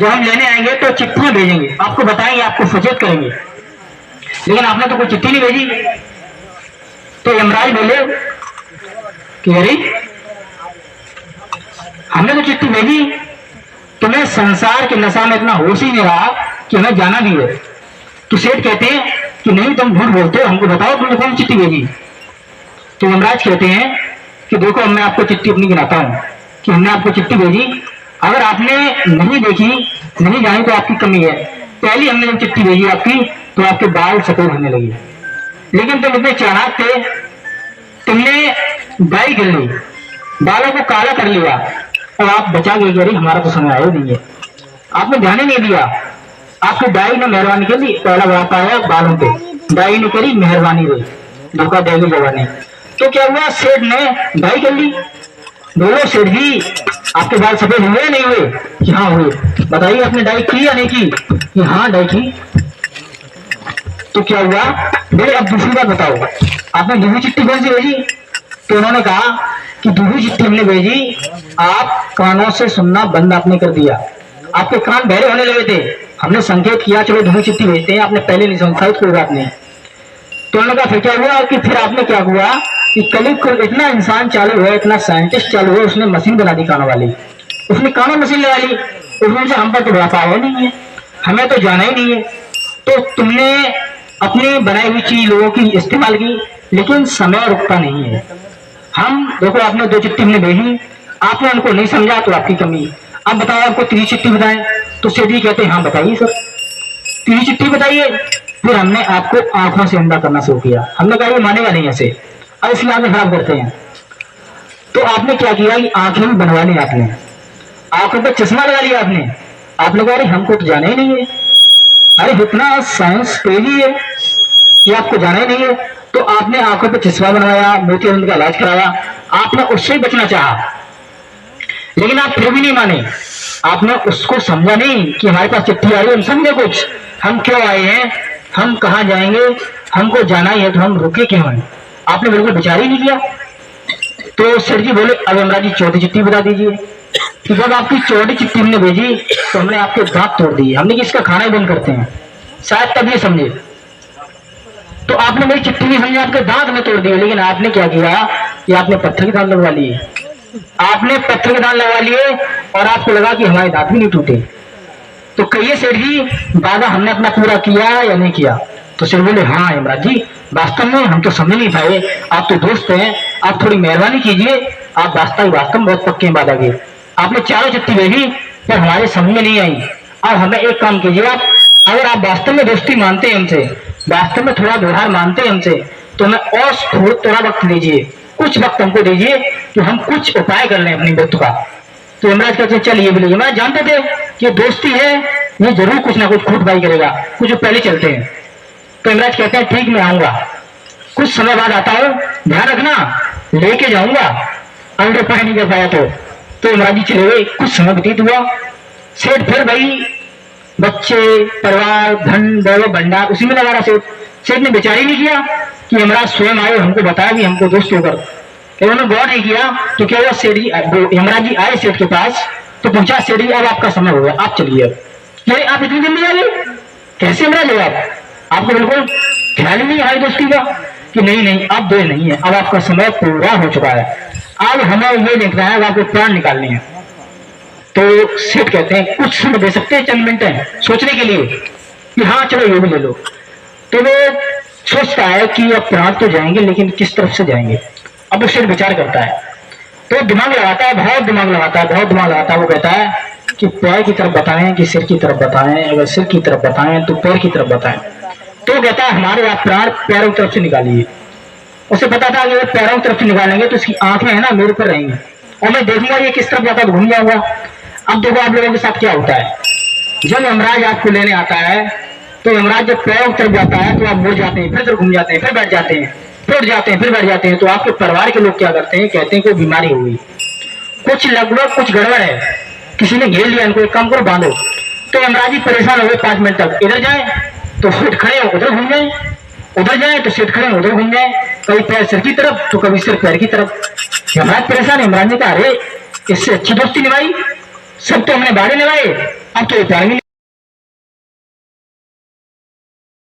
जब हम लेने आएंगे तो चिट्ठियां भेजेंगे, आपको बताएंगे, आपको सचेत करेंगे। लेकिन आपने तो कोई चिट्ठी नहीं भेजी। तो यमराज बोले कि अरे हमने तो चिट्ठी भेजी, तुम्हें संसार के नशा में इतना होश ही नहीं रहा कि हमें जाना भी है। तो सेठ कहते हैं कि नहीं, तुम झूठ बोलते हो, हमको बताओ तुमने कौन चिट्ठी भेजी। तो यमराज कहते हैं कि देखो, मैं आपको चिट्ठी अपनी गिनाता हूं कि हमने आपको चिट्ठी भेजी। अगर आपने नहीं देखी, नहीं जानी तो आपकी कमी है। पहली हमने जब चिट्ठी भेजी आपकी तो आपके बाल सफेद होने लगे, लेकिन तुम इतने चालाक थे, तुमने डाई कर ली, बालों को काला कर लिया और आप बचा गए। अरे हमारा तो समय आया नहीं है, आपने ध्यान ही नहीं दिया। आपकी डाई ने मेहरबानी कर ली, पहला वापा आया बालों पे, डाई ने करी मेहरबानी रही, धोखा देगी जवानी। तो क्या हुआ, सेठ ने डाई कर ली। बोलो सेठ जी, आपके बाल सफेद हुए नहीं हुए? कि हाँ हुए। बताइए आपने डाई की या नहीं की? कि हाँ डाई की। तो क्या हुआ, बोले अब दूसरी बात बताओ, आपने दूसरी चिट्ठी कौन सी भेजी? तो उन्होंने कहा कि दूसरी चिट्ठी हमने भेजी, आप कानों से सुनना बंद आपने कर दिया, आपके कान बहरे होने लगे थे। हमने संकेत किया चलो दूसरी चिट्ठी भेजते हैं, आपने पहले नहीं संकेत, कोई बात नहीं। तो उन्होंने कहा फिर क्या हुआ कि फिर आपने क्या हुआ कि कलयुग को इतना इंसान चालू हुआ, इतना साइंटिस्ट चालू हुआ, उसने मशीन बना दी कानों वाली, उसने कानों मशीन लगा ली। उसमें से हम पर तो भरोसा आया नहीं है, हमें तो जाना ही नहीं है। तो तुमने अपनी बनाई हुई चीज लोगों की इस्तेमाल की, लेकिन समय रुकता नहीं है। हम देखो, आपने दो चिट्ठी हमने भेजी, आपने उनको नहीं समझा तो आपकी कमी। अब बताओ आपको तीसरी चिट्ठी बताएं? तो सेठी कहते हैं हाँ बताइए सर, तीसरी चिट्ठी बताइए। फिर हमने आपको आंखों से अंधा करना शुरू किया। हमने कहा ये मानेगा नहीं ऐसे, अब इसकी आंखें खराब करते हैं। तो आपने क्या किया कि आंखें भी बनवा ली, आपने आंखों पे चश्मा लगा लिया। आपने कहा अरे हमको तो जाना ही नहीं है, अरे इतना साइंस तेजी है कि आपको जाना ही नहीं है। तो आपने आंखों पे चश्मा बनवाया, मोतियाबिंद का इलाज कराया, आपने उससे बचना चाहा, लेकिन आप फिर भी नहीं माने। आपने उसको समझा नहीं कि हमारे पास चिट्ठी आई है, हम समझे कुछ, हम क्यों आए हैं, हम कहाँ जाएंगे, हमको जाना ही है, तो हम रुके क्यों हैं। आपने बिल्कुल विचार ही नहीं किया। तो सेठ जी बोले अब यमराज जी चौथी चिट्ठी बता दीजिए। कि जब आपकी चौथी चिट्ठी हमने भेजी तो हमने आपके दांत तोड़ दिए, हमने कि इसका खाना ही बंद करते हैं, शायद तब ये समझे। तो आपने मेरी चिट्ठी नहीं समझी, आपके दांत में तोड़ दिए। लेकिन आपने क्या किया कि आपने पत्थर के दांत लगवा लिए, आपने पत्थर के दांत लगवा लिए और आपको लगा कि हमारे दांत भी नहीं टूटे। तो कहिए सेठ जी, वादा हमने अपना पूरा किया या नहीं किया? तो सेठ बोले हाँ यमराज जी, वास्तव में हम तो समझ नहीं पाए, आप तो दोस्त हैं, आप थोड़ी मेहरबानी कीजिए, आप वास्तव में बहुत पक्के हैं वादा के। आपने चारों चिट्ठी भेजी पर हमारे समझ में नहीं आई। अब हमें एक काम कीजिए आप, अगर आप वास्तव में दोस्ती मानते हैं हमसे, वास्तव में थोड़ा व्यवहार मानते हैं हमसे, तो हमें और थोड़ा वक्त दीजिए, कुछ वक्त हमको दीजिए कि हम कुछ उपाय कर लें अपनी वक्त का। तो यमराज कहते हैं चलिए बोलिए। यमराज जानते थे कि दोस्ती है, ये जरूर कुछ ना कुछ खूट बाई करेगा, कुछ पहले चलते हैं। तो यमराज कहते हैं ठीक मैं आऊंगा, कुछ समय बाद आता हूँ, ध्यान रखना, लेके जाऊंगा। अगर उपाय नहीं कर पाया तो यमराज जी चले गए। कुछ समय व्यतीत हुआ, सेठ फिर भाई बच्चे, परिवार, धन, दौलत, भंडार उसी में लगा रहा। सेठ ने विचार ही नहीं किया कि यमराज स्वयं आए, हमको बताया कि हमको दोस्त होकर। उन्होंने गौर नहीं किया तो क्या हुआ, सेठ जी यमराज जी आए सेठ के पास तो पूछा सेठ जी अब आपका समय हो गया, आप चलिए। अरे आप इतनी जल्दी आ गए, कैसे यमराज हो आपको बिल्कुल ख्याल ही नहीं हमारी दोस्ती का? कि नहीं अब देर नहीं है, अब आपका समय पूरा हो चुका है, अब हमें ये देखना है, आपको प्राण निकालने हैं। तो सेठ कहते हैं कुछ समय दे सकते हैं, चंद मिनट है सोचने के लिए कि हाँ चलो ये भी ले लो। तो वो सोचता है कि अब प्राण तो जाएंगे, लेकिन किस तरफ से जाएंगे। अब वो सेठ विचार करता है, तो दिमाग लगाता है, बहुत दिमाग लगाता है। वो कहता है कि पैर की तरफ बताएं कि सिर की तरफ बताएं, अगर सिर की तरफ बताएं तो पैर की तरफ बताएं। तो वो कहता है हमारे आप प्राण पैरों की तरफ से निकालिए। उसे पता था कि पैरों की तरफ से निकालेंगे तो उसकी आंखें है ना मेरे ऊपर रहेंगी और मैं देखूंगा ये किस तरफ जाता है, घूम जाऊंगा। अब देखो आप लोगों के साथ क्या होता है, जब यमराज आपको लेने आता है तो यमराज जब पैरों की तरफ जाता है तो आप मुड़ जाते हैं, फिर घूम जाते हैं, फिर बैठ जाते हैं, फिर उठ जाते हैं, फिर बैठ जाते हैं। तो आपके परिवार के लोग क्या करते हैं, कहते हैं कोई बीमारी हो गई, कुछ लगभग कुछ गड़बड़ है, किसी ने घेर लिया, इनको एक काम करो बांधो। तो यमराज जी परेशान हो गए 5 मिनट तक। इधर जाए तो सेठ खड़े हो उधर घूम जाए, उधर जाए तो सेठ खड़े हो उधर घूम जाए, कभी पैर सिर की तरफ तो कभी सिर पैर की तरफ। यमराज परेशान है। यमराज ने कहा अरे इससे अच्छी दोस्ती निभाई, सब तो हमने बाड़े निभाए, अब तो ये प्यार भी